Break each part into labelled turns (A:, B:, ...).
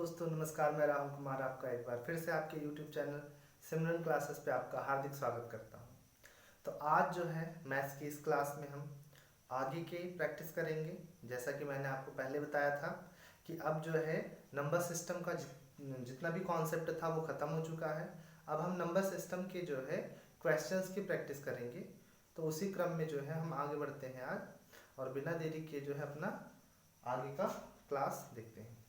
A: दोस्तों नमस्कार, मैं राहुल कुमार आपका एक बार फिर से आपके YouTube चैनल सिमरन क्लासेस पे आपका हार्दिक स्वागत करता हूं। तो आज जो है मैथ्स की इस क्लास में हम आगे की प्रैक्टिस करेंगे। जैसा कि मैंने आपको पहले बताया था कि अब जो है नंबर सिस्टम का जितना भी कॉन्सेप्ट था वो ख़त्म हो चुका है। अब हम नंबर सिस्टम के जो है क्वेश्चंस की प्रैक्टिस करेंगे। तो उसी क्रम में जो है हम आगे बढ़ते हैं आज, और बिना देरी किए जो है अपना आगे का क्लास देखते हैं।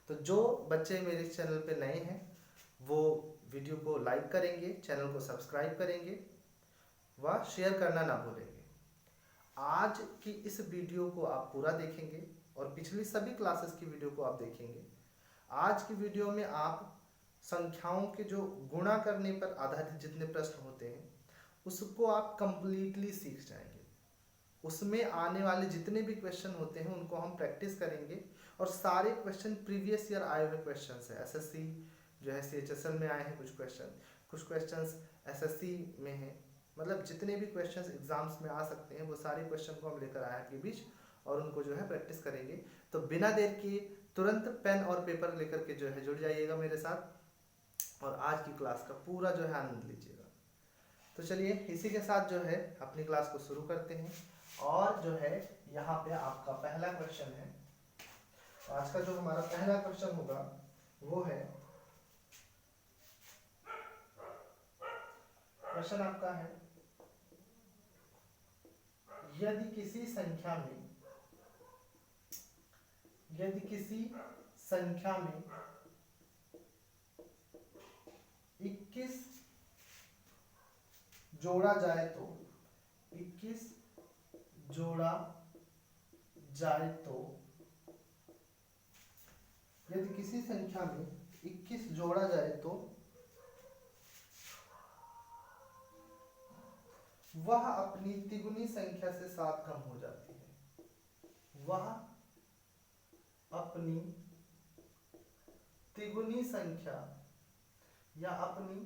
A: तो जो बच्चे मेरे चैनल पे नए हैं वो वीडियो को लाइक करेंगे, चैनल को सब्सक्राइब करेंगे व शेयर करना ना भूलेंगे। आज की इस वीडियो को आप पूरा देखेंगे और पिछली सभी क्लासेस की वीडियो को आप देखेंगे। आज की वीडियो में आप संख्याओं के जो गुणा करने पर आधारित जितने प्रश्न होते हैं उसको आप कंप्लीटली सीख जाएंगे। उसमें आने वाले जितने भी क्वेश्चन होते हैं उनको हम प्रैक्टिस करेंगे, और सारे क्वेश्चन प्रीवियस ईयर आए हुए क्वेश्चन है। एसएससी जो है CHSL में आए हैं कुछ क्वेश्चंस एसएससी में हैं। मतलब जितने भी क्वेश्चंस एग्जाम्स में आ सकते हैं वो सारे क्वेश्चन को हम लेकर आए हैं आपके बीच, और उनको जो है प्रैक्टिस करेंगे। तो बिना देर किए तुरंत पेन और पेपर लेकर के जो है जुड़ जाइएगा मेरे साथ, और आज की क्लास का पूरा जो है आनंद लीजिएगा। तो चलिए इसी के साथ जो है अपनी क्लास को शुरू करते हैं। और जो है यहाँ पे आपका पहला क्वेश्चन है। आज का जो हमारा पहला क्वेश्चन होगा वो है, क्वेश्चन आपका है, यदि किसी संख्या में 21 जोड़ा जाए तो 21 जोड़ा जाए तो यदि किसी संख्या में 21 जोड़ा जाए तो वह अपनी तिगुनी संख्या से 7 कम हो जाती है। वह अपनी तिगुनी संख्या या अपनी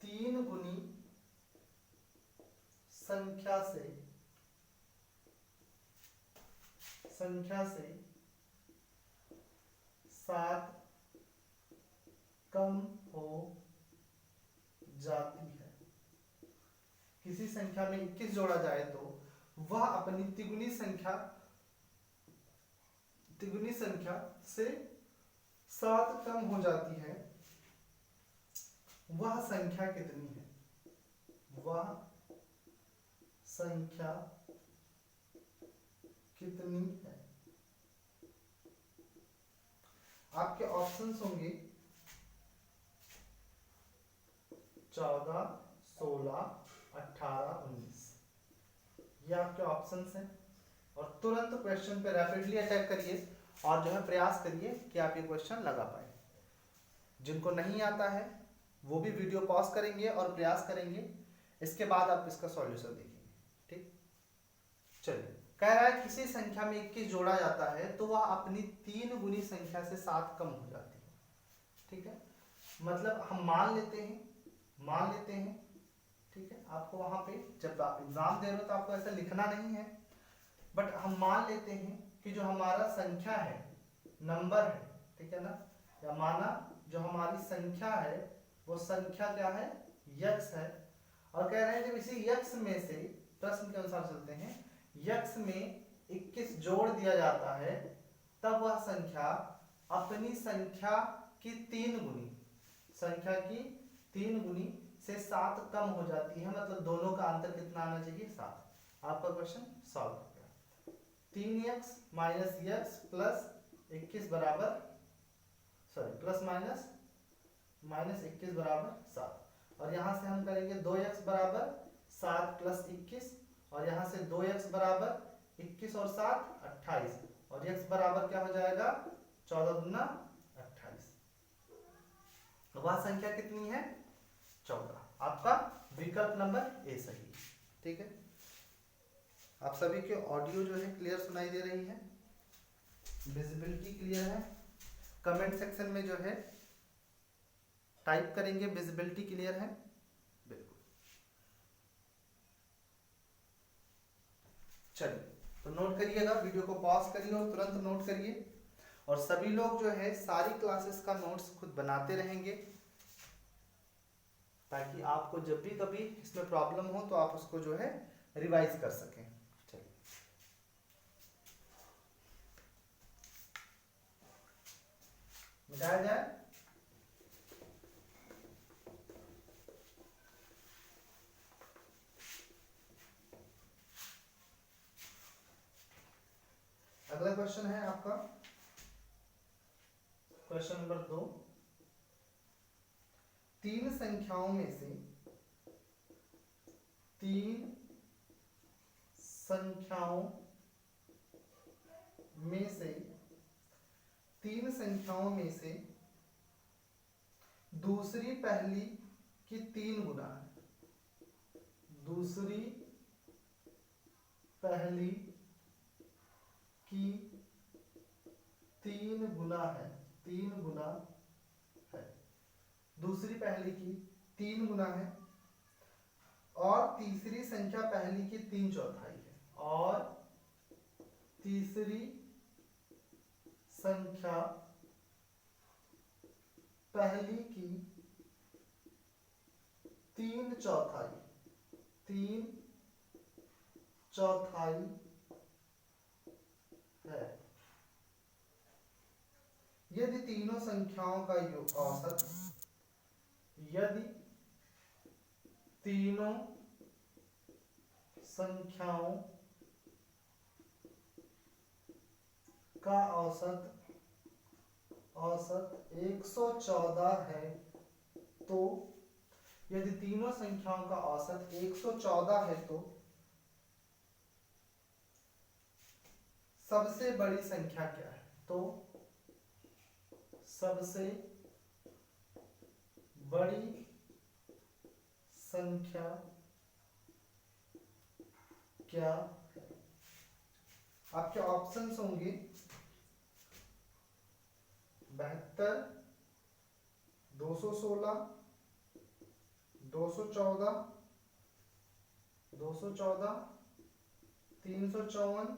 A: 3 गुनी संख्या से 7 कम हो जाती है। किसी संख्या में 21 जोड़ा जाए तो वह अपनी तिगुनी संख्या से 7 कम हो जाती है। वह संख्या कितनी है? वह संख्या कितनी है? आपके ऑप्शंस होंगे 14, 16, 18, 19। ये आपके ऑप्शंस हैं। और तुरंत क्वेश्चन पे रैपिडली अटैक करिए और जो है प्रयास करिए कि आप ये क्वेश्चन लगा पाए। जिनको नहीं आता है वो भी वीडियो पॉज करेंगे और प्रयास करेंगे, इसके बाद आप इसका सॉल्यूशन देखेंगे। ठीक, चलिए। कह रहा है किसी संख्या में 21 जोड़ा जाता है तो वह अपनी 3 गुनी संख्या से 7 कम हो जाती है। ठीक है, मतलब हम मान लेते हैं, ठीक है। आपको वहां पे जब आप एग्जाम दे रहे हो तो आपको ऐसा लिखना नहीं है, बट हम मान लेते हैं कि जो हमारा संख्या है, नंबर है, ठीक है ना, या माना जो हमारी संख्या है वो संख्या क्या है? यक्स है। और कह रहे हैं जब इसी यक्स में से, प्रश्न के अनुसार चलते हैं, यक्स में 21 जोड़ दिया जाता है तब वह संख्या अपनी संख्या की 3 गुनी से 7 कम हो जाती है। मतलब दोनों का अंतर कितना आना चाहिए? 7। आपका क्वेश्चन सॉल्व हो गया। 3x माइनस x प्लस 21 बराबर, सॉरी प्लस माइनस 21 बराबर 7। और यहां से हम करेंगे 2x बराबर 7 प्लस 21, और यहां से 2x बराबर 21 और 7 28, और x बराबर क्या हो जाएगा? 14 दूना 28। वह संख्या कितनी है? 14। आपका विकल्प नंबर ए सही है। ठीक है, आप सभी के ऑडियो जो है क्लियर सुनाई दे रही है, विजिबिलिटी क्लियर है। कमेंट सेक्शन में जो है टाइप करेंगे विजिबिलिटी क्लियर है। बिल्कुल, चलिए तो नोट करिएगा, वीडियो को पॉज करिए और तुरंत नोट करिए। और सभी लोग जो है सारी क्लासेस का नोट्स खुद बनाते रहेंगे, ताकि आपको जब भी कभी इसमें प्रॉब्लम हो तो आप उसको जो है रिवाइज कर सकें। चलिए मिटाया जाए। अगला क्वेश्चन है आपका क्वेश्चन नंबर 2। तीन संख्याओं में से दूसरी पहली की 3 गुना है। दूसरी पहली की 3 गुना है। 3 गुना है। दूसरी पहली की 3 गुना है और तीसरी संख्या पहली की 3/4 है। और तीसरी संख्या पहली की 3/4 है। यदि तीनों संख्याओं का औसत यदि तीनों संख्याओं का औसत 114 है, तो यदि तीनों संख्याओं का औसत 114 है तो सबसे बड़ी संख्या क्या है? तो सबसे बड़ी संख्या क्या है? आपके ऑप्शंस होंगे 72, 216, 214, 354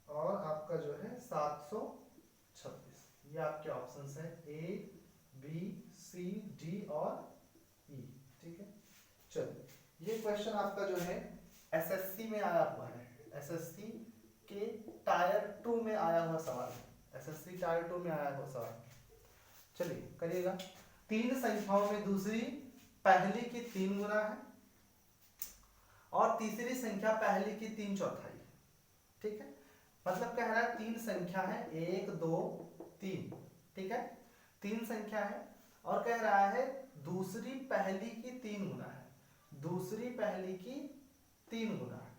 A: और आपका जो है 726। ये आपके ऑप्शंस हैं ए, बी, सी, डी और ई। ठीक है, चलिए ये क्वेश्चन आपका जो है एसएससी में आया हुआ है। एसएससी के टायर 2 में आया हुआ सवाल है। एसएससी टायर 2 में आया हुआ सवाल। चलिए करिएगा। तीन संख्याओं में दूसरी पहली की 3 गुना है और तीसरी संख्या पहली की 3/4 है। ठीक है, मतलब कह रहा है तीन संख्या है 1, 2, 3। ठीक है, तीन संख्या है और कह रहा है दूसरी पहली की 3 गुना है। दूसरी पहली की 3 गुना है,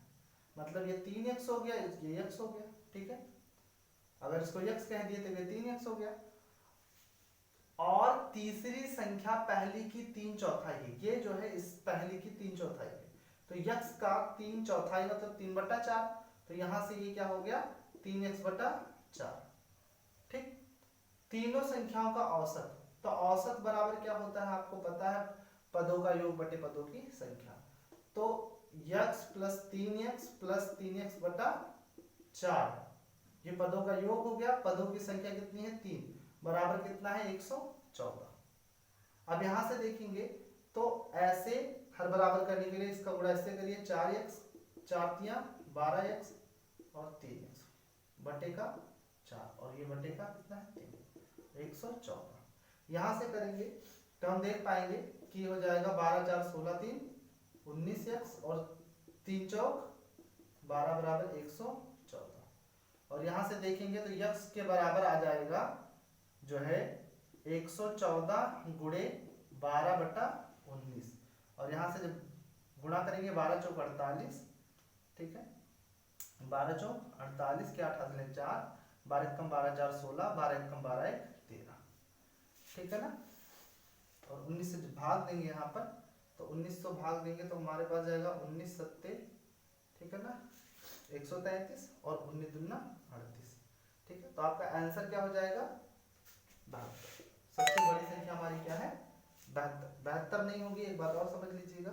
A: मतलब ये 3x हो गया, ये x हो गया। ठीक है, अगर इसको x कह दिए तो ये 3x हो गया। और तीसरी संख्या पहली की 3/4 है। ये जो है इस पहली की 3/4 है, तो x का 3/4 मतलब 3/4। तो यहां से ये क्या हो गया 3x/4। ठीक, तीनों संख्याओं का औसत, तो औसत बराबर क्या होता है आपको पता है, पदों का योग बटे पदों की संख्या। तो x plus 3x plus 3x/4 ये पदों का योग हो गया। पदों की संख्या कितनी है 3, बराबर कितना है 114। अब यहां से देखेंगे तो ऐसे हर बराबर करने के लिए इसका गुणा ऐसे करिए, 4x 4 तिया 12x और 3x बटे का 4 और ये बटे का कितना है 3, 114। यहां से करेंगे तो हम देख पाएंगे कि हो जाएगा 12 4 16 3 19x और 3 चौक 12 बराबर 114। और यहां से देखेंगे तो x के बराबर आ जाएगा जो है 114 गुणे 12/19। और यहां से जब गुणा करेंगे 12 चौक 48। ठीक है, 12 चौक 48 के 8 हाथ 4, 12 कम 12 4 16, 12 कम 12 1 13। ठीक है ना, और 19 से भाग देंगे यहाँ पर, तो 19 तो भाग देंगे तो हमारे पास जाएगा 19 सत्ते, ठीक है ना 133 और 19 दूना 38। ठीक है, तो आपका आंसर क्या हो जाएगा 72। सबसे बड़ी संख्या हमारी क्या है 72। 72 नहीं होगी, एक बात और समझ लीजिएगा,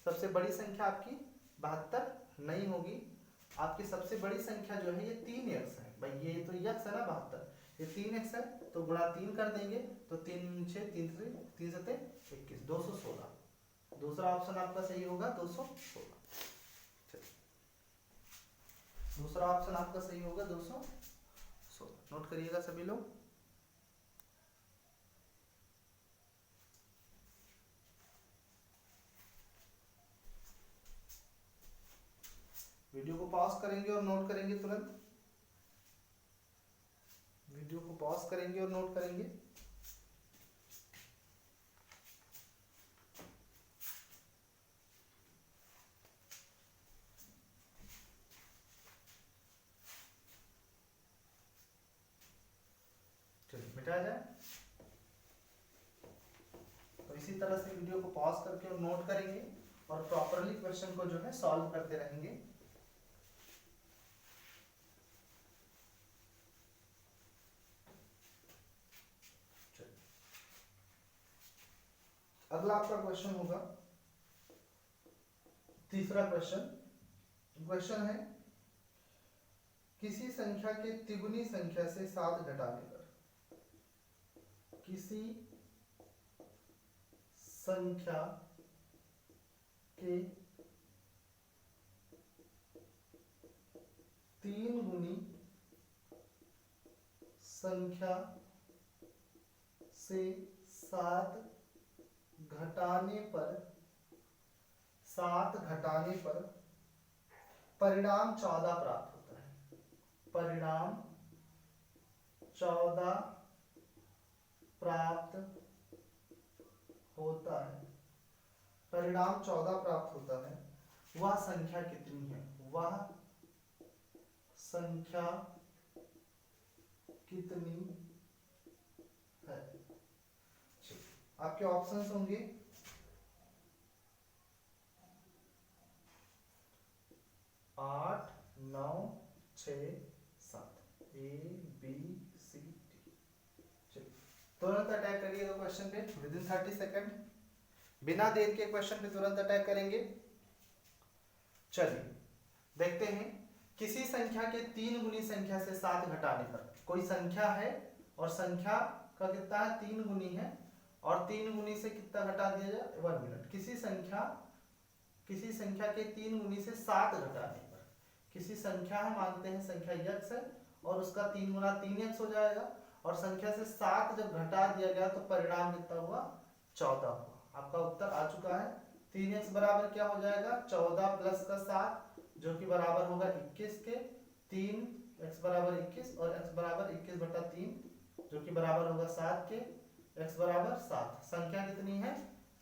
A: सबसे बड़ी संख्या आपकी 72 नहीं होगी। आपकी सबसे बड़ी संख्या जो है ये 3x है भाई, ये तो x है ना 72, ये 3x है तो गुणा 3 कर देंगे तो 3 6 3 से 3 7 21 216। दूसरा ऑप्शन आपका सही होगा 216। दूसरा ऑप्शन आपका सही होगा 216। नोट करिएगा सभी लोग। वीडियो को पॉज करेंगे और नोट करेंगे तुरंत। वीडियो को पॉज करेंगे और नोट करेंगे। चलिए मिटा जाए। तो इसी तरह से वीडियो को पॉज करके और नोट करेंगे और प्रॉपरली क्वेश्चन को जो है सॉल्व करते रहेंगे। अगला आपका क्वेश्चन होगा तीसरा क्वेश्चन। क्वेश्चन है किसी संख्या के तिगुनी संख्या से 7 घटाने पर, किसी संख्या के 3 गुनी संख्या से 7 घटाने पर, 7 घटाने पर परिणाम 14 प्राप्त होता है। परिणाम 14 प्राप्त होता है। परिणाम 14 प्राप्त होता है। वह संख्या कितनी है? वह संख्या कितनी है? आपके ऑप्शंस होंगे 8 9 6 7 ए बी सी डी। चलिए तुरंत अटैक करिएगा क्वेश्चन पे विद इन 30 सेकेंड। बिना देर के क्वेश्चन पे तुरंत अटैक करेंगे। चलिए देखते हैं किसी संख्या के 3 गुनी संख्या से 7 घटाने पर, कोई संख्या है और संख्या का कितना है 3 गुनी है और 3 गुनी से कितना घटा दिया जाए 1 मिनट। किसी संख्या के 3 गुनी से 7 घटाने पर, किसी संख्या है मानते हैं संख्या x है और उसका 3 गुना 3x हो जाएगा और संख्या से 7 जब घटा दिया गया तो परिणाम कितना हुआ 14 हुआ। आपका उत्तर आ चुका है। 3x बराबर क्या हो जाएगा 14 प्लस का 7 जो कि बराबर होगा 21 के। 3x बराबर 21 और x बराबर 21 बटा 3 जो कि बराबर होगा 7 के। x बराबर 7, संख्या कितनी है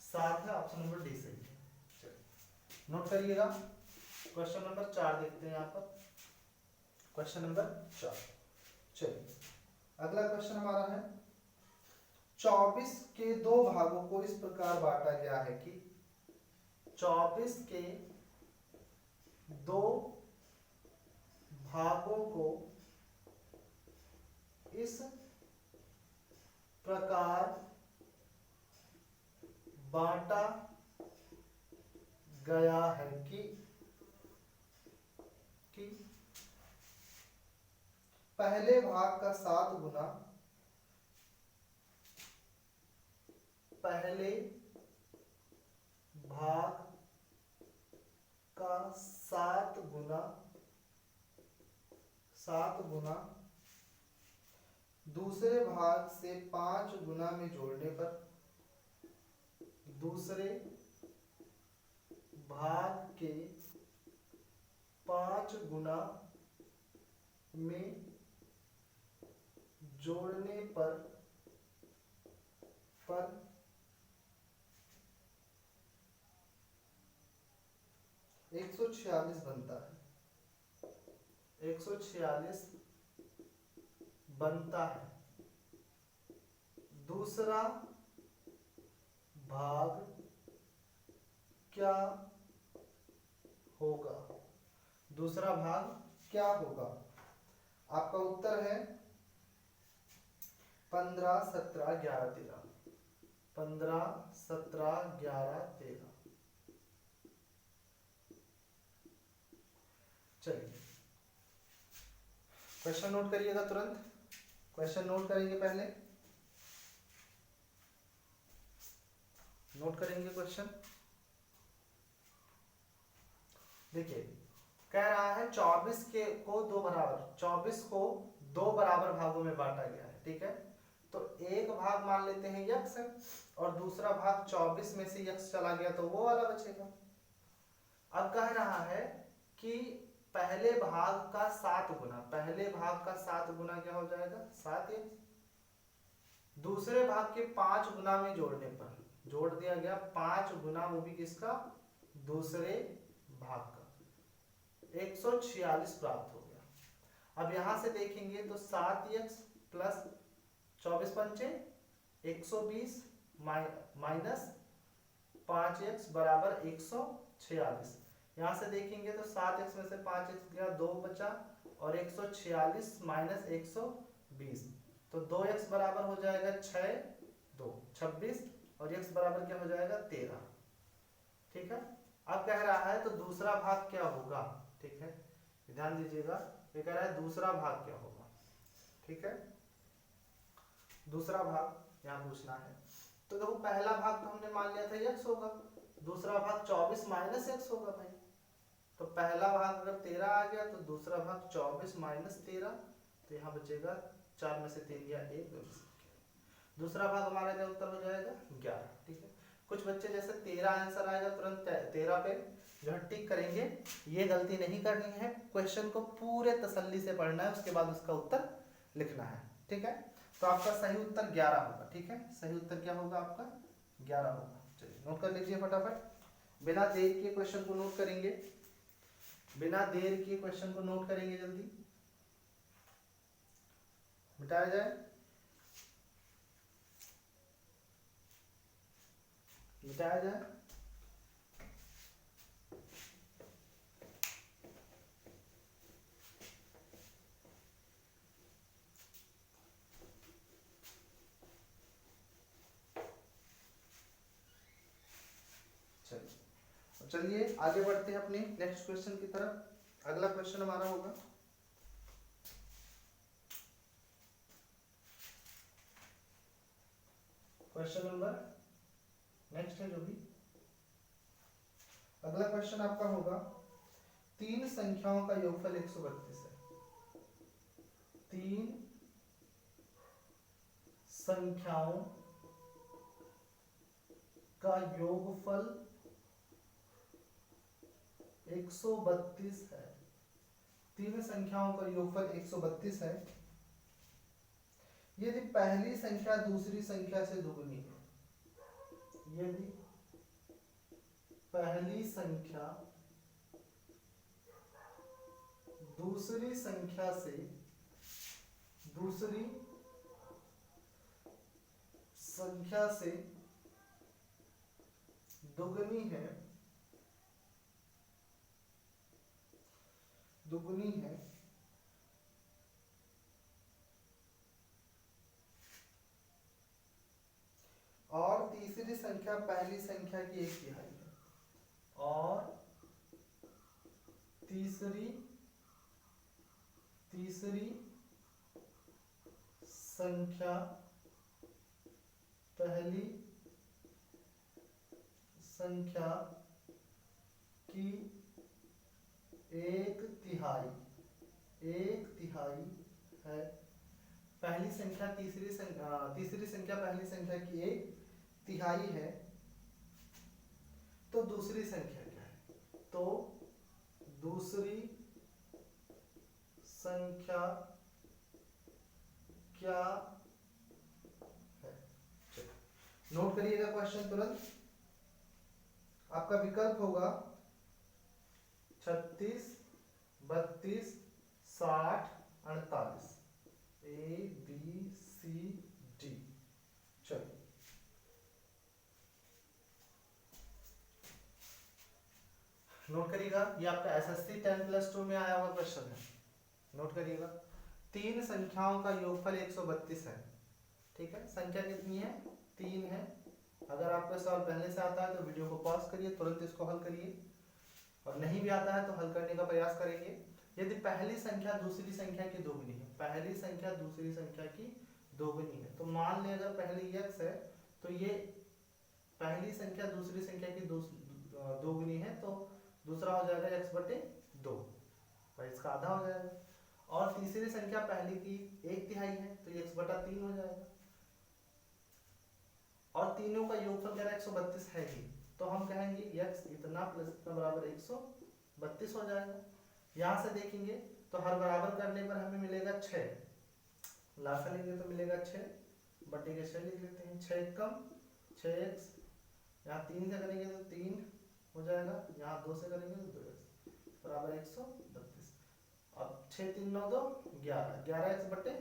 A: 7 है। ऑप्शन नंबर डी सही है। नोट करिएगा। क्वेश्चन नंबर 4 देखते हैं यहाँ पर। Question number 4। चलिए अगला क्वेश्चन हमारा है 24 के 2 भागों को इस प्रकार बांटा गया है कि 24 के 2 भागों को इस प्रकार बांटा गया है कि पहले भाग का 7 गुना, पहले भाग का 7 गुना दूसरे भाग से 5 गुना में जोड़ने पर, दूसरे भाग के 5 गुना में जोड़ने पर 146 बनता है। 146 बनता है। दूसरा भाग क्या होगा? दूसरा भाग क्या होगा? आपका उत्तर है 15 17 11 13। 15 17 11 13। चलिए क्वेश्चन नोट करिएगा तुरंत, क्वेश्चन नोट करेंगे, पहले नोट करेंगे क्वेश्चन। देखिए कह रहा है 24 के को दो बराबर 24 को दो बराबर भागों में बांटा गया है, ठीक है। तो एक भाग मान लेते हैं यक्स और दूसरा भाग 24 में से यक्स चला गया तो वो वाला बचेगा। अब कह रहा है कि पहले भाग का 7 गुना, पहले भाग का 7 गुना क्या हो जाएगा 7 यक्स, दूसरे भाग के 5 गुना में जोड़ने पर जोड़ दिया गया 5 गुना, वो भी किसका, दूसरे भाग का, 146 प्राप्त हो गया। अब यहां से देखेंगे तो 7x प्लस 24 पंचे 120 माइनस 5x बराबर 146। यहां से देखेंगे तो 7x में से 5x गया 2 बचा और 146 माइनस 120 तो 2x बराबर हो जाएगा 6 2 26 और x बराबर क्या हो जाएगा 13, ठीक है। अब कह रहा है तो दूसरा भाग क्या होगा, ठीक है, ध्यान दीजिएगा, ये कह रहा है दूसरा भाग क्या होगा, ठीक है। दूसरा भाग यहाँ पूछना है, तो देखो पहला भाग तो हमने मान लिया था x होगा, दूसरा भाग 24 माइनस x होगा भाई। तो पहला भाग अगर 13 आ गया तो दूसरा भाग 24 माइनस 13, तो यहाँ बचेगा 4 में से 3 गया 1, दूसरा भाग हमारा क्या उत्तर हो जाएगा 11, ठीक है। कुछ बच्चे जैसे 13 आंसर आएगा तुरंत 13 पे जो है टिक करेंगे, ये गलती नहीं करनी है, क्वेश्चन को पूरे तसल्ली से पढ़ना है, उसके बाद उसका उत्तर लिखना है, ठीक है। तो आपका सही उत्तर 11 होगा, ठीक है, सही उत्तर क्या होगा आपका 11 होगा। चलिए नोट कर लीजिए फटाफट, बिना देर के क्वेश्चन को नोट करेंगे, बिना देर के क्वेश्चन को नोट करेंगे, जल्दी मिटाया जाए, मिटाया जाए। चलिए आगे बढ़ते हैं अपने नेक्स्ट क्वेश्चन की तरफ। अगला क्वेश्चन हमारा होगा क्वेश्चन नंबर नेक्स्ट है जो भी अगला क्वेश्चन आपका होगा, तीन संख्याओं का योगफल 132 है, तीन संख्याओं का योगफल 132 है, तीन संख्याओं का योगफल 132 है, यदि पहली संख्या दूसरी संख्या से दुगुनी है, यदि पहली संख्या दूसरी संख्या से दुगुनी है और तीसरी संख्या पहली संख्या की 1/3 है, और तीसरी संख्या पहली संख्या की 1/3 है, पहली संख्या तीसरी संख्या पहली संख्या की 1/3 है, तो दूसरी संख्या क्या है, तो दूसरी संख्या क्या है। नोट करिएगा क्वेश्चन तुरंत, आपका विकल्प होगा 36 32 60 48, ABCD। चलिए नोट करिएगा, ये आपका SSC 10+2 में आया हुआ क्वेश्चन है, नोट करिएगा। तीन संख्याओं का योगफल 132 है, ठीक है, संख्या कितनी है 3 है। अगर आपको सवाल पहले से आता है तो वीडियो को पॉज करिए, तुरंत इसको हल करिए। और नहीं भी आता है तो हल करने का प्रयास करेंगे। यदि पहली संख्या दूसरी संख्या की दोगुनी है, पहली संख्या दूसरी संख्या की दोगुनी है, तो मान लें अगर पहली x है तो ये पहली संख्या दूसरी संख्या की दोगुनी है, तो दूसरा हो जाएगा x बटे 2, भाई इसका आधा हो जाएगा। और तीसरी संख्या पहली की 1/3 है तो ये x बटा 3 हो जाएगा। और तीनों का योगफल कह रहा है 132 है ही, तो हम कहेंगे x इतना प्लस इतना बराबर 132 हो जाएगा। यहाँ से देखेंगे तो हर बराबर करने पर हमें मिलेगा 6, लासा लेंगे तो मिलेगा 6 बटे के 6 लिख लेते हैं। 6 कम 6x, यहाँ 3 से करेंगे तो 3 हो जाएगा, यहाँ 2 से करेंगे तो 2x बराबर 132। अब 6 3 9 2 11, 11x बटे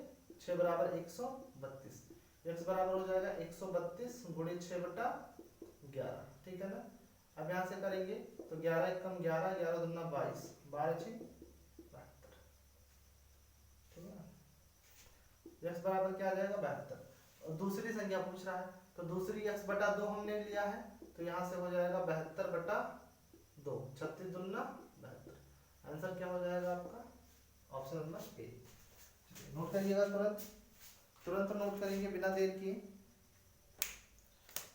A: 6 बराबर 132, x बराबर हो जाएगा 132 गुणित 6 बटा 11, ठीक है ना। अब यहाँ से करेंगे तो 11 कम 11, 11 दूना 22, 12 6 72, ठीक है ना। x बराबर क्या आ जाएगा 72। और दूसरी संख्या पूछ रहा है तो दूसरी x बटा 2 हमने लिया है, तो यहाँ से हो जाएगा 72 बटा 2, 36 दूना 72। आंसर क्या हो जाएगा आपका ऑप्शन नंबर ए। नोट करिएगा, तुरंत तुरंत नोट करेंगे बिना देर किए,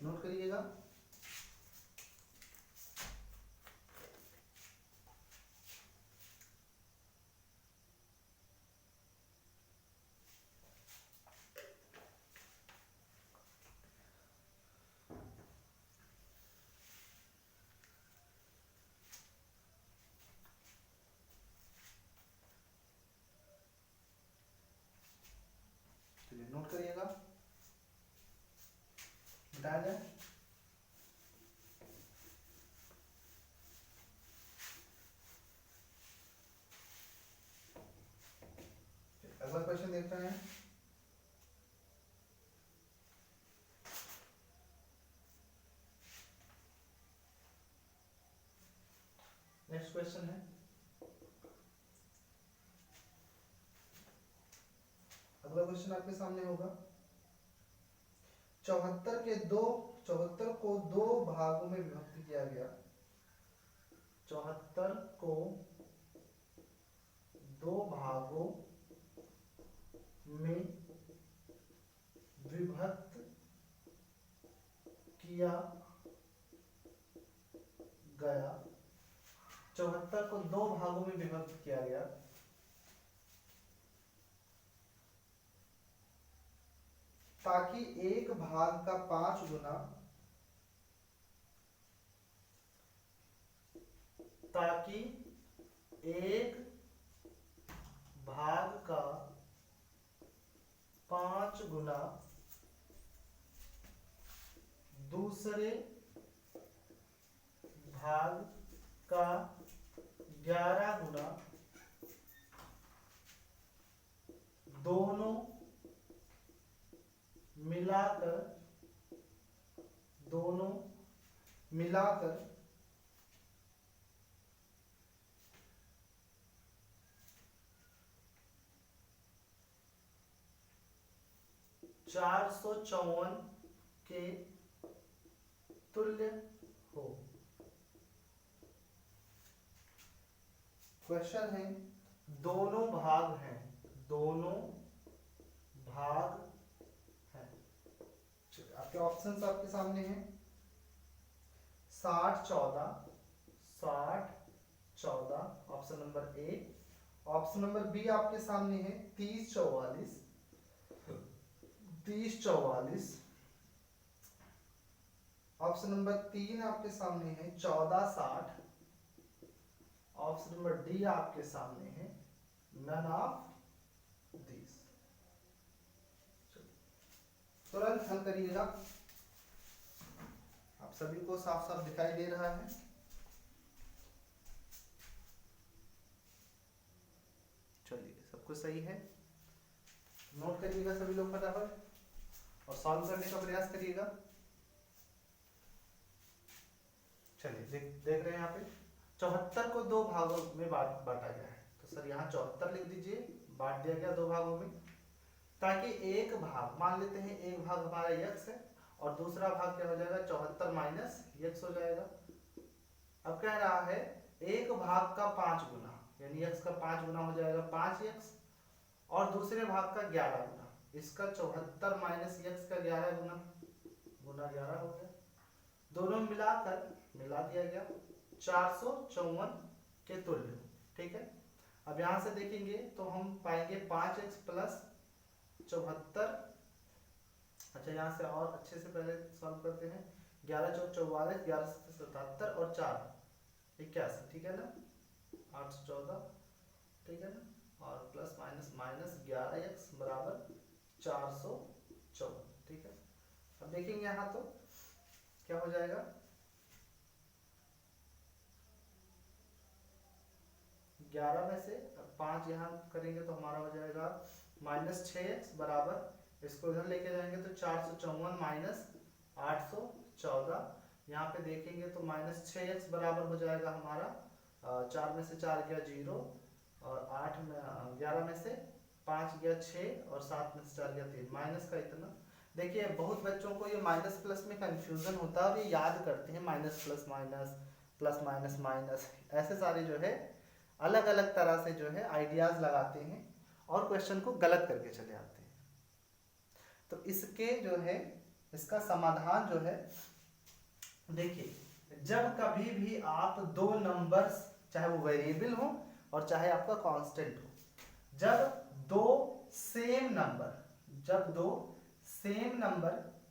A: नोट करिएगा। नोट करिएगा, बताया जाए। अगला क्वेश्चन देख रहे हैं। नेक्स्ट क्वेश्चन है, अगला क्वेश्चन आपके सामने होगा। 74 को दो भागों में विभक्त किया गया। 74 को दो भागों में विभक्त किया गया। 74 को दो भागों में विभक्त किया गया, ताकि एक भाग का 5 गुना, ताकि एक भाग का 5 गुना दूसरे भाग का 11 गुना दोनों मिलाकर 454 के तुल्य हो। क्वेश्चन है, दोनों भाग हैं, दोनों भाग हैं। आपके ऑप्शंस आपके सामने हैं, 60 14, 60 14 option number A. Option number B आपके सामने है 30 44, 30 44। ऑप्शन नंबर 3 आपके सामने है 14 60। ऑप्शन नंबर डी आपके सामने है नन ऑफ दिस। तुरंत हल करिएगा, आप सभी को साफ साफ दिखाई दे रहा है। चलिए सब कुछ सही है, नोट करिएगा सभी लोग फटाफट और सॉल्व करने का प्रयास करिएगा। चलिए देख रहे हैं यहाँ पे 74 को दो भागों में बांटा गया है, तो सर यहाँ 74 लिख दीजिए, बांट दिया गया दो भागों में, ताकि एक भाग, मान लेते हैं एक भाग हमारा x है और दूसरा भाग क्या हो जाएगा 74 माइनस x हो जाएगा। अब कह रहा है एक भाग का 5 गुना, यानी x का 5 गुना हो जाएगा 5x, और दूसरे भाग का 11 गुना, इसका 74 माइनस x का 11 गुना, गुना 11 हो गया, दोनों मिलाकर मिला दिया गया 454 के तुल्य। ठीक है, अब यहां से देखेंगे तो हम पाएंगे 5x प्लस 74। अच्छा, यहाँ से और अच्छे से पहले सॉल्व करते हैं। 11 चौक 44, 11 से 77 और 4 81, ठीक है ना, 814, ठीक है ना, और प्लस माइनस माइनस 11x बराबर 454। ठीक है, अब देखेंगे यहाँ तो क्या हो जाएगा, 11 में से 5 यहाँ करेंगे तो हमारा हो जाएगा माइनस 6x बराबर, इसको इधर लेके जाएंगे तो 454 माइनस 814, यहाँ पे देखेंगे तो माइनस 6x बराबर हो जाएगा हमारा 4 में से 4 गया 0, और 8 में 11 में से 5 गया 6, और 7 में से 4 गया 3, माइनस का इतना। देखिए बहुत बच्चों को ये माइनस प्लस में कंफ्यूजन होता है और ये याद करते हैं minus plus minus, plus minus minus, ऐसे सारे जो है अलग अलग तरह से जो है आइडियाज लगाते हैं और क्वेश्चन को गलत करके चले आते हैं। तो इसके जो है इसका समाधान जो है, देखिए जब कभी भी आप दो नंबर्स, चाहे वो वेरिएबल हो और चाहे आपका कांस्टेंट हो, जब दो सेम नंबर,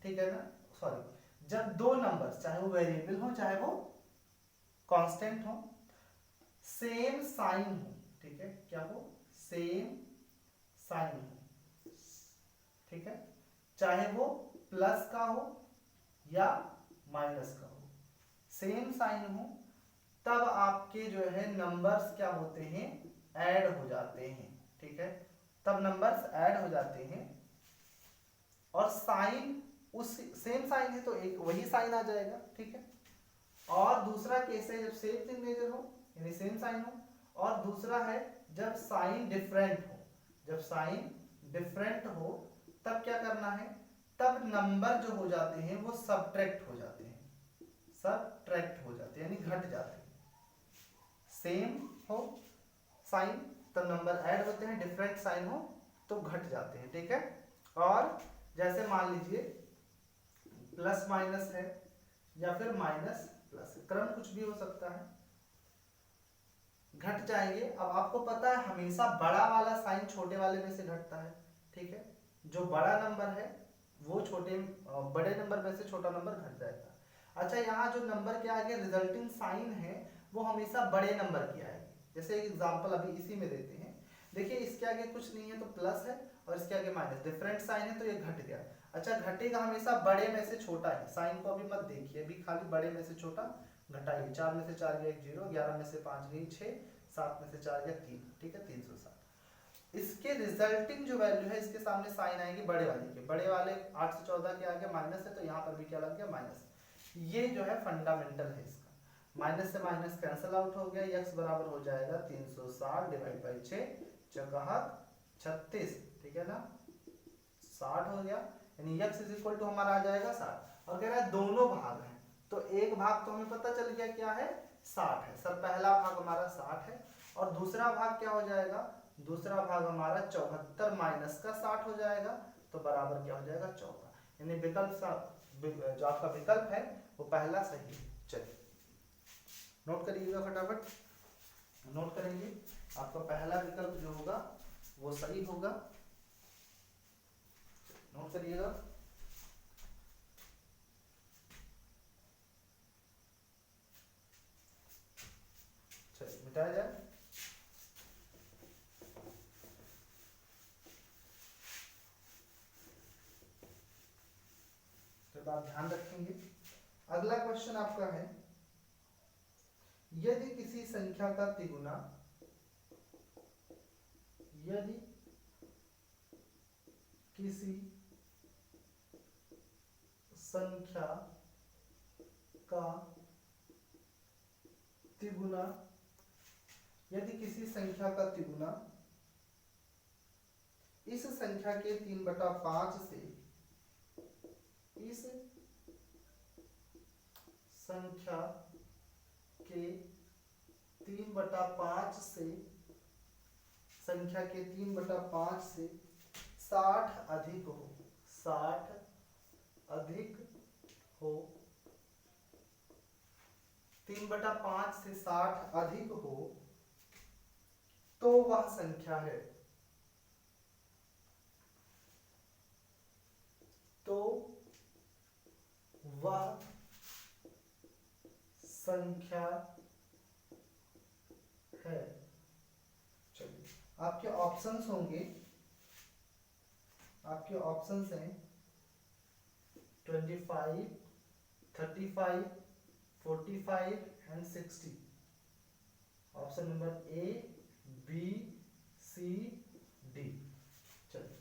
A: ठीक है ना, सॉरी, जब दो नंबर चाहे वो वेरिएबल हो चाहे वो कांस्टेंट हो, सेम साइन हो, ठीक है, क्या हो, सेम साइन हो, ठीक है, चाहे वो प्लस का हो या माइनस का हो, सेम साइन हो, तब आपके जो है नंबर्स क्या होते हैं, ऐड हो जाते हैं। ठीक है, तब नंबर्स ऐड हो जाते हैं, और साइन उस सेम साइन है तो एक वही साइन आ जाएगा। ठीक है, और दूसरा केस है जब सेम सिग्नेचर हो यानी सेम साइन हो, और दूसरा है जब साइन डिफरेंट हो। जब साइन डिफरेंट हो तब क्या करना है, तब नंबर जो हो जाते हैं वो सबट्रैक्ट हो जाते हैं, सबट्रैक्ट हो जाते हैं यानी घट जाते हैं। सेम हो साइन तब नंबर ऐड होते हैं, डिफरेंट साइन हो तो घट जाते हैं। ठीक है, और जैसे मान लीजिए प्लस माइनस है या फिर माइनस प्लस, क्रम कुछ भी हो सकता है, घट जाएंगे। अब आपको पता है हमेशा बड़ा वाला साइन छोटे वाले में से घटता है। ठीक है, जो बड़ा नंबर है वो बड़े नंबर में से छोटा नंबर घट जाएगा। अच्छा, यहाँ जो नंबर के आगे रिजल्टिंग साइन है वो हमेशा बड़े नंबर की आएगी। जैसे एक एग्जांपल अभी इसी में देते हैं, देखिए इसके आगे कुछ नहीं है तो प्लस है, और इसके आगे माइनस, डिफरेंट साइन है तो ये घट गया। अच्छा, घटेगा हमेशा बड़े में से छोटा है, साइन को अभी मत देखिए, अभी खाली बड़े में से छोटा घटाइए। 4 में से 4 गया 0, 11 में से 5 गई 6, 7 में से 4 गया 3, ठीक है, 307। इसके रिजल्टिंग जो वैल्यू है इसके सामने साइन आएगी बड़े वाले के, बड़े वाले 8 से 14 के आगे माइनस है तो यहाँ पर भी क्या लग गया, माइनस। ये जो है फंडामेंटल है इसका, माइनस से माइनस कैंसिल आउट हो गया, x बराबर हो जाएगा 360 डिवाइड बाई 6 चौगहत 36, ठीक है ना, 60 हो गया, यानी x इज इक्वल टू हमारा आ जाएगा 60। और कह रहा है दोनों भाग हैं, तो एक भाग तो हमें पता चल गया क्या है, 60 है सर, पहला भाग हमारा 60 है, और दूसरा भाग क्या हो जाएगा, दूसरा भाग हमारा 74 माइनस का 60 हो जाएगा, तो बराबर क्या हो जाएगा 14, यानी विकल्प जो आपका विकल्प है वो पहला सही है। चलिए नोट करिएगा, फटाफट नोट करेंगे, आपका पहला विकल्प जो होगा वो सही होगा, नोट करिएगा। चलिए मिटाया जाए। तो आप ध्यान रखेंगे। अगला क्वेश्चन आपका है, यदि किसी संख्या का तिगुना, यदि किसी संख्या का तिगुना, यदि किसी संख्या का तिगुना इस संख्या के 3/5 से इस संख्या के 3/5 से संख्या के 3/5 से 60 अधिक हो, 60 अधिक हो, 3/5 से 60 अधिक हो तो वह संख्या है, तो वह संख्या है। चलिए आपके ऑप्शंस होंगे, आपके ऑप्शंस हैं 25, 35, 45 and 60। Option number A, B, C, D. चलिए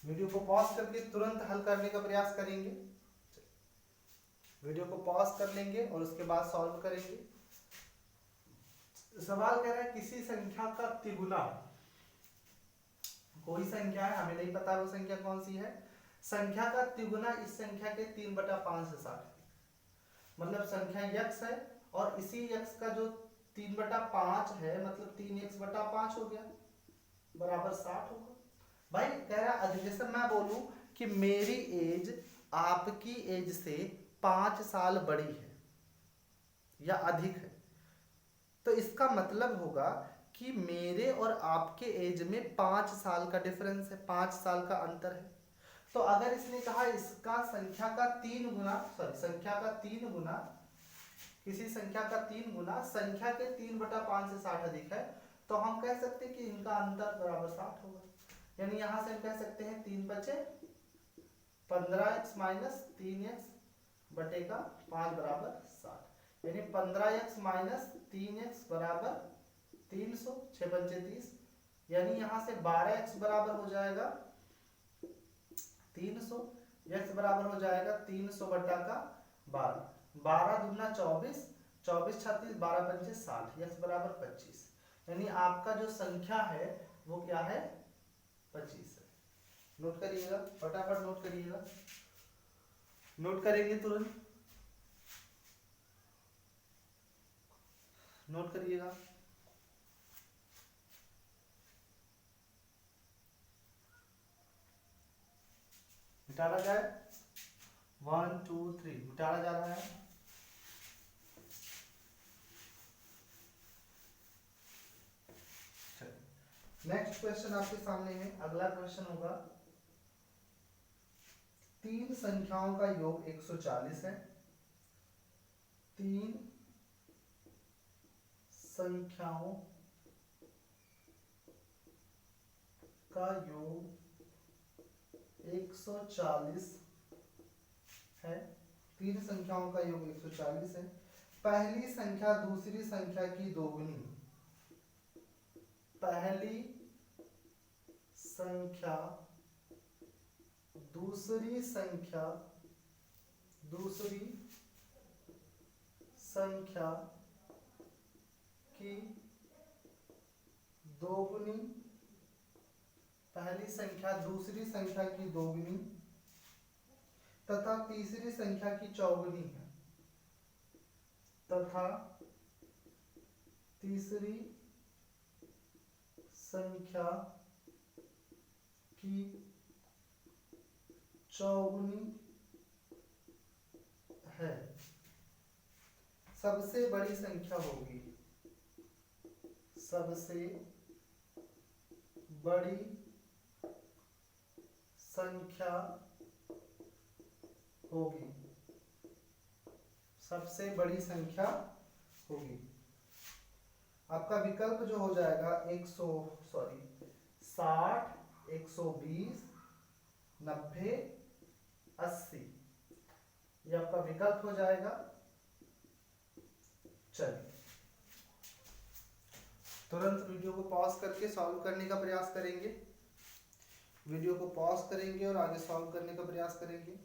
A: वीडियो को पॉज करके तुरंत हल करने का प्रयास करेंगे। वीडियो को पॉज कर लेंगे और उसके बाद सॉल्व करेंगे। सवाल कह रहा है किसी संख्या का तिगुना, कोई संख्या है, हमें नहीं पता वो संख्या कौन सी है, संख्या का तिगुना इस संख्या के 3/5 से 60, मतलब संख्या x है और इसी x का जो 3/5 है, मतलब 3x/5 हो गया, बराबर 60 होगा। भाई कह रहा है जैसे मैं बोलूं कि मेरी एज आपकी एज से 5 साल बड़ी है या अधिक है, तो इसका मतलब होगा कि मेरे और आपके एज में 5 साल का डिफरेंस है, 5 साल का अंतर है। तो अगर इसने कहा इसका संख्या का 3 गुना, सॉरी संख्या का 3 गुना, किसी संख्या का 3 गुना संख्या के 3/5 से 60 अधिक है, तो हम कह सकते हैं कि इनका अंतर बराबर 60 होगा। यानी यहां से हम कह सकते हैं 3 बचे 15x माइनस 3x बटे का 5 बराबर 60, यानी 15x माइनस 3x बराबर 300, 6 पंचे 30, यानी यहां से 12x बराबर हो जाएगा 300, x बराबर हो जाएगा 300 बटा का 12, 12 दूना 24, 24 36, 12 पंचे 60, x बराबर 25, यानी आपका जो संख्या है वो क्या है, 25 है। नोट करिएगा, फटाफट नोट करिएगा, नोट करेंगे तुरंत, नोट करिएगा। मिटाला जाए, 1 2 3 मिटाला जा रहा है। नेक्स्ट क्वेश्चन आपके सामने है, अगला क्वेश्चन होगा 3 संख्याओं का योग 140 है, 3 संख्याओं का योग 140 है, 3 संख्याओं का योग 140 है, पहली संख्या दूसरी संख्या की दोगुनी, पहली संख्या दूसरी संख्या की दोगुनी, पहली संख्या दूसरी संख्या की दोगुनी तथा तीसरी संख्या की चौगुनी है, तथा तीसरी संख्या की चौगुनी है, सबसे बड़ी संख्या होगी, सबसे बड़ी संख्या होगी, सबसे बड़ी संख्या होगी। आपका विकल्प जो हो जाएगा 60, 120, 90, 80, ये आपका विकल्प हो जाएगा। चलिए तुरंत वीडियो को पॉज करके सॉल्व करने का प्रयास करेंगे, वीडियो को पॉज करेंगे और आगे सॉल्व करने का प्रयास करेंगे।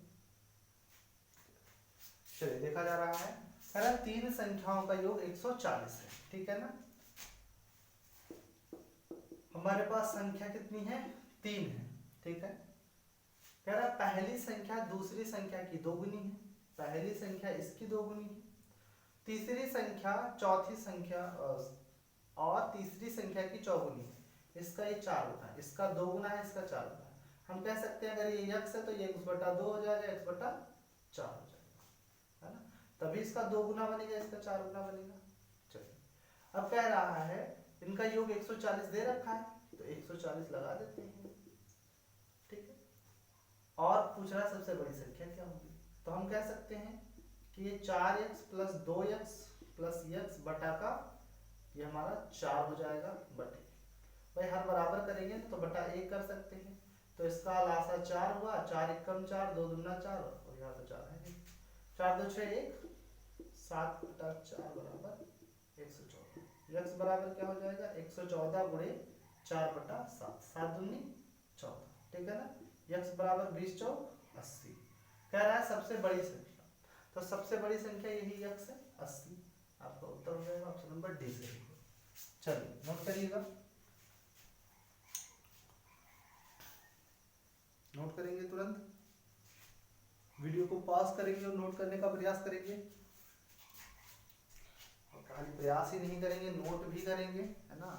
A: चलिए देखा जा रहा है, अरे 3 संख्याओं का योग 140 है, ठीक है ना। हमारे पास संख्या कितनी है, 3 है, ठीक है। कह रहा पहली संख्या दूसरी संख्या की दोगुनी है, पहली संख्या इसकी दोगुनी है, तीसरी संख्या चौथी संख्या और तीसरी संख्या की चौगुनी है, इसका ये 4 गुना है, इसका 2 गुना है, इसका 4 गुना है। हम कह सकते हैं अगर ये x है तो ये x/2 हो जाएगा, x/4 हो जाएगा, है ना। तभी इसका 2 गुना बनेगा, इसका 4 गुना बनेगा। चलिए अब कह रहा है इनका योग 140 दे रखा है, तो 140 लगा देते हैं, ठीक है। और पूछ रहा है सबसे बड़ी संख्या क्या होगी, तो हम कह सकते हैं कि ये 4x + 2x + x बटा का ये हमारा 4 हो जाएगा बटे, भाई हर बराबर करेंगे तो बटा 1 कर सकते हैं, तो इसका लासा 4 हुआ, 4 एकम 4, 2 दूना 4 और यहाँ तो 4 है, 4 2 6 1, 7 बटा 4 बराबर 114। x बराबर क्या हो जाएगा 114 गुणे 4 बटा 7, 7 दूनी 14, ठीक है ना। x बराबर 20 चौक 80, कह रहा है सबसे बड़ी संख्या, तो सबसे बड़ी संख्या यही x है 80, आपका उत्तर हो जाएगा ऑप्शन नंबर डी से। चलिए नोट करिएगा, नोट करेंगे तुरंत, वीडियो को पॉज करेंगे और नोट करने का प्रयास करेंगे, और खाली प्रयास ही नहीं करेंगे नोट भी करेंगे, है ना।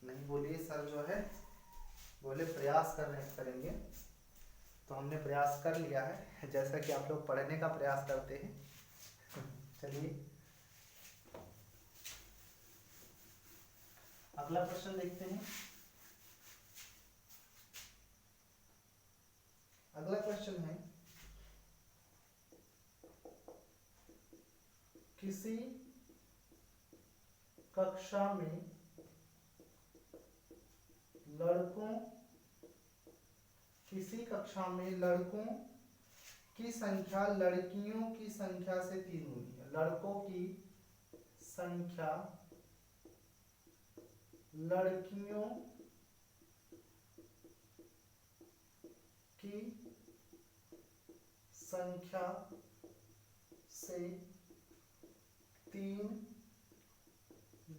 A: नहीं बोलिए सर जो है बोले प्रयास करेंगे, तो हमने प्रयास कर लिया है, जैसा कि आप लोग पढ़ने का प्रयास करते हैं। चलिए अगला प्रश्न देखते हैं। अगला क्वेश्चन है किसी कक्षा में लड़कों की संख्या लड़कियों की संख्या से 3 गुनी है। लड़कों की संख्या लड़कियों की संख्या से 3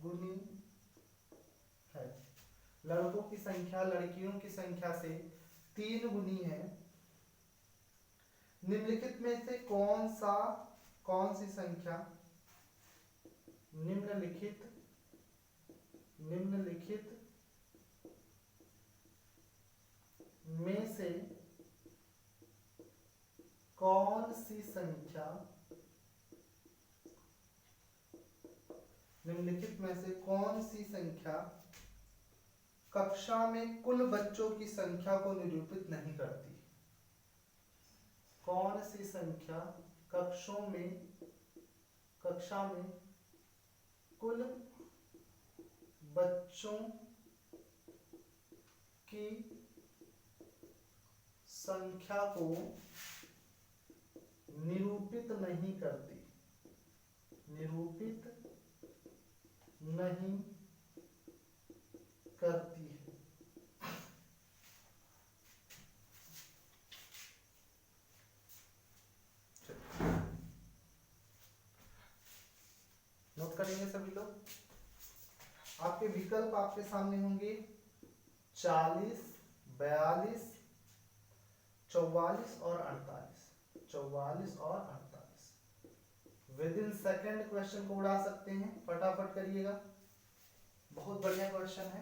A: गुनी है। लड़कों की संख्या लड़कियों की संख्या से 3 गुनी है। निम्नलिखित में से कौन सी संख्या निम्नलिखित में से कौन सी संख्या कक्षा में कुल बच्चों की संख्या को निरूपित नहीं करती। कौन सी संख्या कक्षा में कुल बच्चों की संख्या को निरूपित नहीं करती है। नोट करेंगे सभी लोग, आपके विकल्प आपके सामने होंगे 40, 42, 44 और 48। विद इन सेकेंड क्वेश्चन को उड़ा सकते हैं, फटाफट करिएगा, बहुत बढ़िया क्वेश्चन है।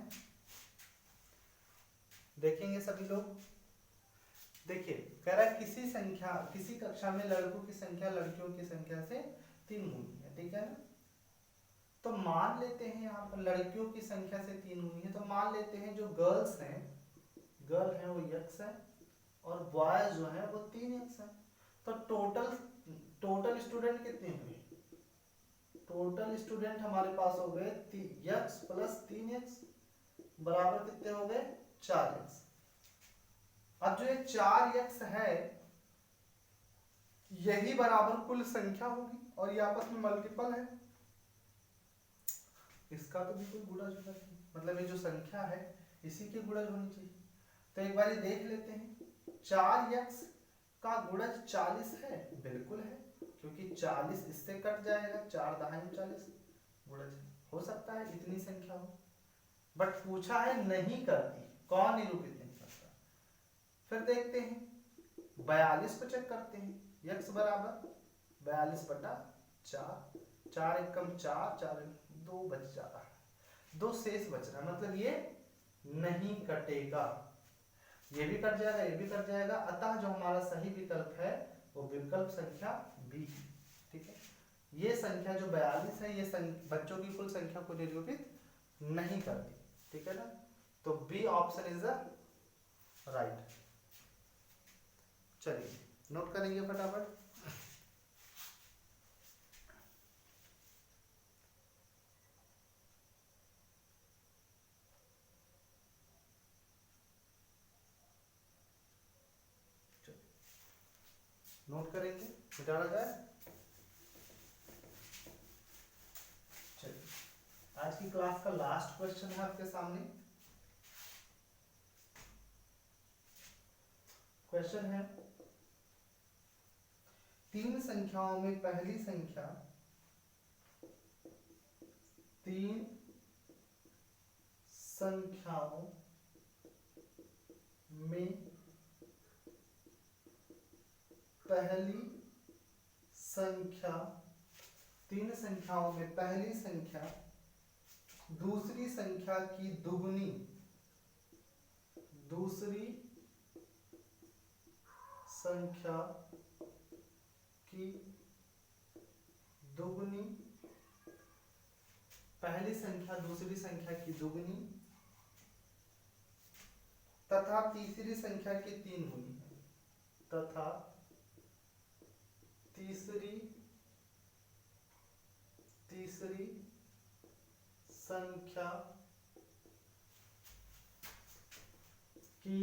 A: देखेंगे सभी लोग, देखिए कह रहा है किसी कक्षा में लड़कों की संख्या लड़कियों की संख्या से 3 गुनी है, ठीक है ना। तो मान लेते हैं यहाँ पर लड़कियों की संख्या से 3 गुनी है, तो मान लेते हैं जो गर्ल है वो x है और बॉयज जो है वो 3x है। तो टोटल स्टूडेंट कितने हुए? टोटल स्टूडेंट हमारे पास हो गए x + 3x बराबर कितने हो गए 4x। अब जो ये 4x है यही बराबर कुल संख्या होगी और ये आपस में मल्टीपल है, इसका तो बिल्कुल गुणज होना चाहिए, मतलब ये जो संख्या है इसी की गुणज होनी चाहिए। तो एक बार ये देख लेते हैं, 4x का गुणज 40 है, बिल्कुल है, क्योंकि 40 इससे कट जाएगा, 4 दाहिने 40 गुणज हो सकता है इतनी संख्या हो, बट पूछा है नहीं करती, कौन निरूपित नहीं करता। फिर देखते हैं 42 को चेक करते हैं, x बराबर 42 बटा 4, 4 एकम 4, 4 2 बच जा रहा है, 2 शेष बच रहा है, मतलब ये नहीं कटेगा, ये भी कट जाएगा, ये भी कट जाएगा। अतः जो हमारा सही विकल्प है वो विकल्प संख्या बी है। ठीक है, ये संख्या जो 42 है, ये बच्चों की कुल संख्या को निरूपित नहीं करती। ठीक है ना, तो B option is the right. चलिए नोट करेंगे फटाफट। नोट करेंगे, मिटाना जाए। चलिए, आज की क्लास का लास्ट क्वेश्चन है आपके सामने। क्वेश्चन है, 3 संख्याओं में पहली संख्या 3 संख्याओं में पहली संख्या 3 संख्याओं में पहली संख्या दूसरी संख्या की दुगुनी, दूसरी संख्या की दुगुनी, पहली संख्या दूसरी संख्या की दुगुनी तथा तीसरी संख्या की 3 गुनी है, तथा तीसरी संख्या की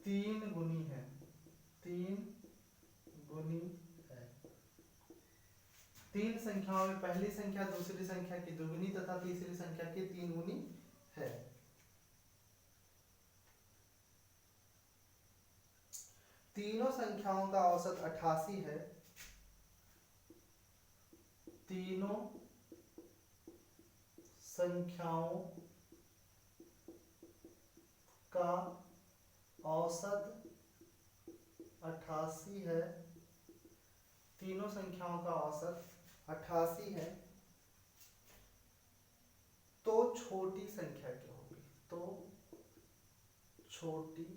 A: 3 गुनी है, 3 गुनी है। 3 संख्याओं में पहली संख्या दूसरी संख्या की दुगुनी तथा तीसरी संख्या की 3 गुनी है। तीनों संख्याओं का औसत 88 है। तीनों संख्याओं का औसत 88 है। तीनों संख्याओं का औसत 88 है। तो छोटी संख्या क्या होगी? तो छोटी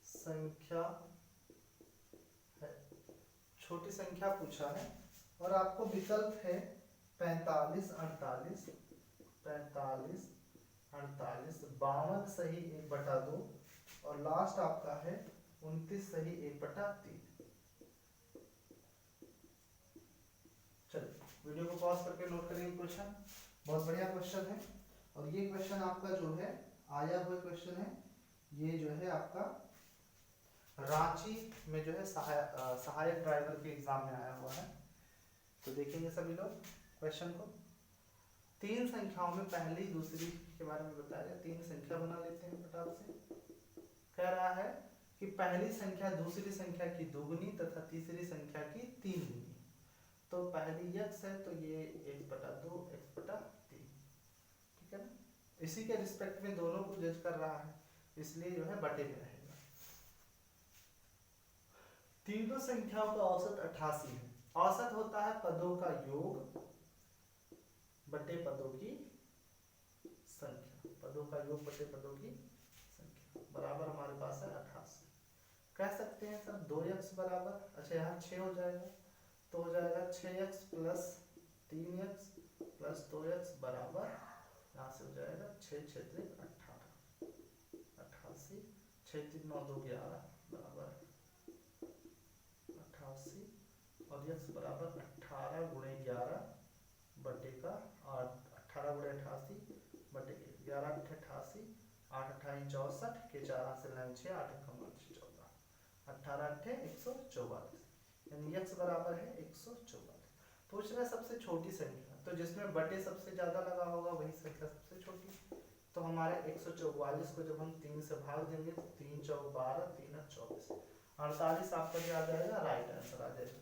A: संख्या है, छोटी संख्या पूछा है और आपको विकल्प है 45, 48, 45, 48, 52 सही 1/2 और लास्ट आपका है 29 सही 1/3। चलिए वीडियो को पॉज करके नोट करेंगे क्वेश्चन, बहुत बढ़िया क्वेश्चन है। और ये क्वेश्चन आपका जो है आया हुआ क्वेश्चन है, ये जो है आपका रांची में जो है सहायक ड्राइवर के एग्जाम में आया हुआ है। तो देखेंगे सभी लोग क्वेश्चन को। 3 संख्याओं में पहली दूसरी के बारे में बताया गया। 3 संख्या बना लेते हैं फटाफट से। कह रहा है कि पहली संख्या दूसरी संख्या की दुगुनी तथा तीसरी संख्या की 3 गुनी। तो पहली x है तो ये 1/2 x/3, ठीक है ना। इसी के रिस्पेक्ट में दोनों को जज कर रहा है, इसलिए जो है बटे में रहेगा। तीनों संख्याओं का औसत 88 है। औसत होता है पदों का योग बटे पदों की संख्या, पदों का योग बटे पदों की संख्या बराबर हमारे पास है 88। कह सकते हैं सर 2x बराबर, अच्छा यहाँ 6 हो जाएगा तो हो जाएगा 6x plus 3x plus 2x बराबर, यहाँ से हो जाएगा 6 6 18, 88, 6 3 9 2 11 बराबर 88 और x बराबर 18 गुणे 11 बटे का 8, 18 गुणे 88 बटे 11 8 88, 8 28 64 के 4 से 6 8 14, 18 8 144, यानी x बराबर है 144। पूछ रहा है सबसे छोटी संख्या, तो जिसमें बटे सबसे ज्यादा लगा होगा वही संख्या सबसे छोटी। तो हमारे 144 को जब हम 3 से भाग देंगे तो 3 चौक 12, 3 24, 48 आपका क्या आ जाएगा? राइट आंसर आ जाएगा।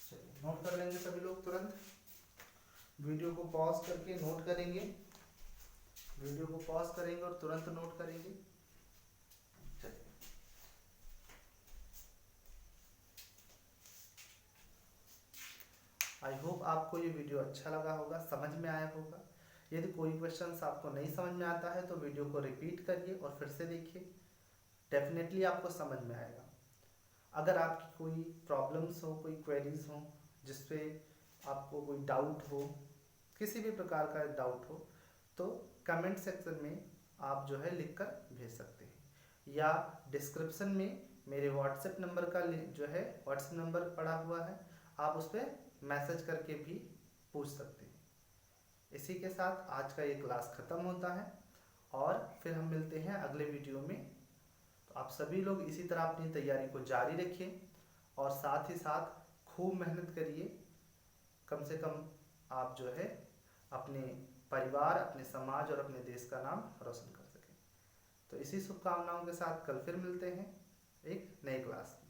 A: चलिए नोट कर लेंगे सभी लोग तुरंत। वीडियो को पॉज करके नोट करेंगे, वीडियो को पॉज करेंगे और तुरंत नोट करेंगे। आई होप आपको ये वीडियो अच्छा लगा होगा, समझ में आया होगा। यदि कोई क्वेश्चंस आपको नहीं समझ में आता है तो वीडियो को रिपीट करिए और फिर से देखिए, डेफिनेटली आपको समझ में आएगा। अगर आपकी कोई प्रॉब्लम्स हो, कोई क्वेरीज हो, जिसपे आपको कोई डाउट हो, किसी भी प्रकार का डाउट हो, तो कमेंट सेक्शन में आप जो है लिख कर भेज सकते हैं, या डिस्क्रिप्शन में मेरे व्हाट्सएप नंबर का जो है व्हाट्सएप नंबर पड़ा हुआ है, आप उस पर मैसेज करके भी पूछ सकते हैं। इसी के साथ आज का ये क्लास ख़त्म होता है और फिर हम मिलते हैं अगले वीडियो में। तो आप सभी लोग इसी तरह अपनी तैयारी को जारी रखिए और साथ ही साथ खूब मेहनत करिए। कम से कम आप जो है अपने परिवार, अपने समाज और अपने देश का नाम रोशन कर सकें। तो इसी शुभकामनाओं के साथ कल फिर मिलते हैं एक नई क्लास में।